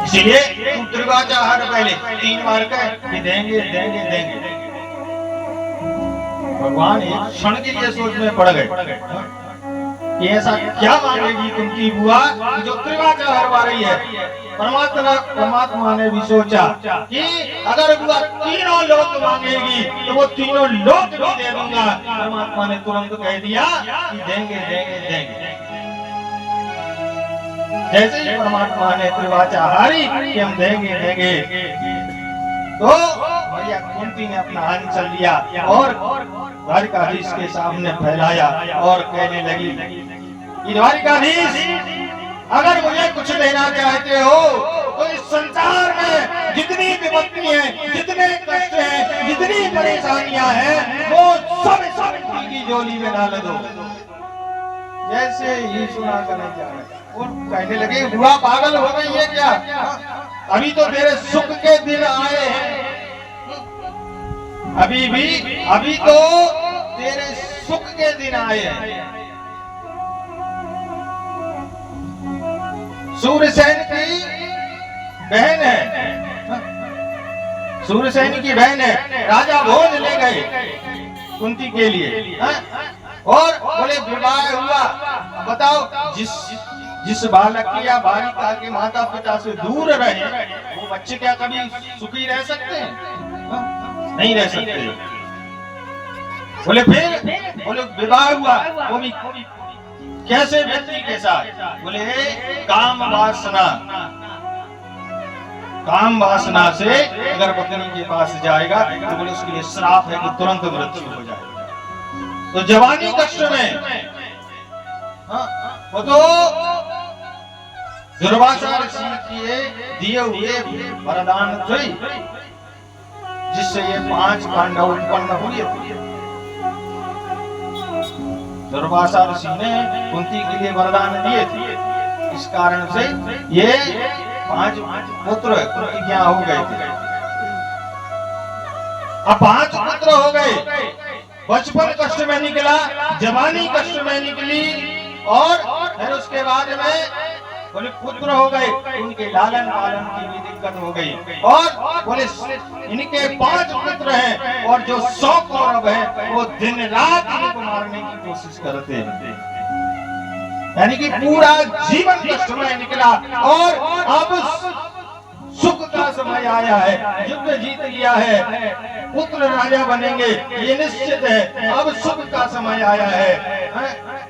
इसलिए तुम त्रिवाचाहार पहले 3 बार कहे कि देंगे देंगे देंगे। भगवान एक क्षण के लिए सोच में पड़ गए कि ऐसा क्या मांगेगी कुंती बुआ जो त्रिवाचाहार पा रही है। परमात्मा ने भी सोचा कि अगर बुआ तीनों लोक मांगेगी तो वो तीनों लोक भी दे दूंगा। परमात्मा ने तुरंत कह दिया कि देंगे देंगे देंगे। जैसे ही परमात्मा ने त्रिवाचाहारी कि हम देंगे देंगे, तो भैया कुंती ने अपना अंचल लिया और द्वारिकाधीश के सामने फैलाया और कहने लगी, द्वारिकाधीश अगर मुझे कुछ देना चाहते हो तो इस संसार में जितनी विपत्ति है, जितने कष्ट हैं, जितनी परेशानियां हैं, वो सब की झोली में डाल दो। जैसे ही सुना करने जा रहे और कहने लगे, बुआ पागल हो गई है क्या? अभी तो तेरे सुख के दिन आए हैं, अभी तो तेरे सुख के दिन आए हैं। सूर्यसेन की बहन है, सूर्यसेन की बहन है, राजा भोज ले गए कुंती के लिए और बोले विवाह हुआ। बताओ जिस बालक की या बालिका के माता पिता से दूर रहे वो बच्चे क्या कभी सुखी रह सकते हैं? नहीं रह सकते। बोले फिर बोले विवाह हुआ, वो भी कैसे व्यक्ति के साथ? बोले काम वासना से अगर पत्नी के पास जाएगा तो बोले उसके लिए श्राप है कि तुरंत मृत्यु हो जाएगा। तो जवानी कष्ट में वो तो दुर्वासा ऋषि के दिए हुए वरदान थे जिससे ये 5 पांडव उत्पन्न हुए थे। दुर्वासा ऋषि ने कुंती के लिए वरदान दिए थे, इस कारण से ये 5 पुत्र कुंती क्या हो गए थे। अब 5 पुत्र हो गए, बचपन कष्ट में निकला, जवानी कष्ट में निकली और फिर उसके बाद में बोले पुत्र हो गए, उनके लालन पालन की भी दिक्कत हो गई। और बोले इनके 5 पुत्र हैं और जो 100 कौरव हैं वो दिन रात इनको मारने की कोशिश करते हैं। यानी कि पूरा जीवन कष्ट में निकला और अब सुख का समय आया है, युद्ध जीत लिया है, पुत्र राजा बनेंगे ये निश्चित है। अब सुख का समय आया है,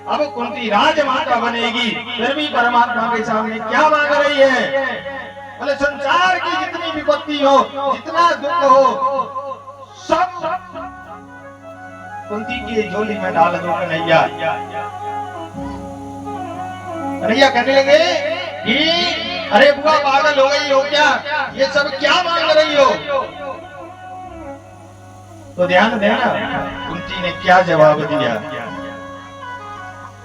अब कुंती राजमाता बनेगी। फिर भी परमात्मा के सामने क्या मांग रही है? बोले संसार की जितनी विपत्ति हो, जितना दुख हो, सब कुंती की झोली में डाल दो कन्हैया। कन्हैया कहने लगे कि अरे बुआ पागल हो गई हो क्या? ये सब क्या मांग रही हो? तो ध्यान देना कुंती ने क्या जवाब दिया।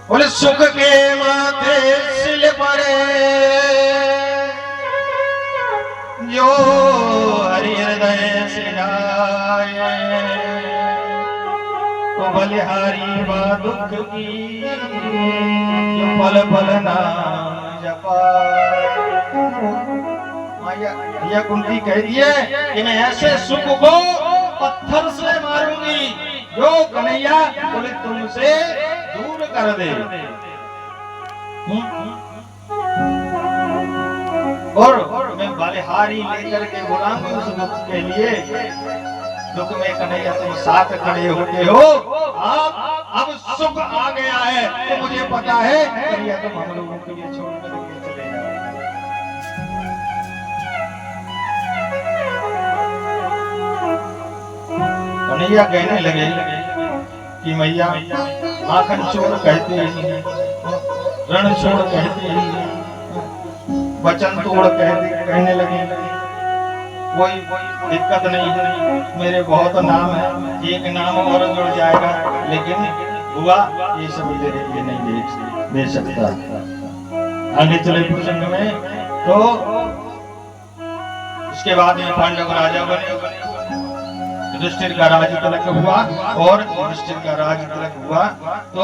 बोले सुख के माथे सिल पड़े जो हरि हृदय से आए, तो बलिहारी बा दुख की जो पल पल नाम जपाए। यह कुंती कह दिए कि मैं ऐसे सुख को पत्थर से मारूंगी जो कन्हैया बोले तुमसे दूर कर दे। और मैं बलिहारी लेकर के बुलाऊंगी उस दुख के लिए। दुख में कन्हैया तुम साथ खड़े होते हो, अब सुख आ गया है तो मुझे पता है कन्हैया तुम हम लोगों के लिए छोड़ कर चले जाओ। कन्हैया कहने लगे कि मैया माखन चोर कहते हैं, रण छोड़ कहते हैं, वचन तोड़ कहने लगे, कोई दिक्कत नहीं, मेरे बहुत नाम है, एक नाम और जुड़ जाएगा, लेकिन हुआ ये सब तेरे लिए नहीं दे सकता। आगे चले प्रसंग में तो इसके बाद में पांडव राजा बने, युधिष्ठिर का राज तिलक हुआ और युधिष्ठिर का राज तिलक हुआ तो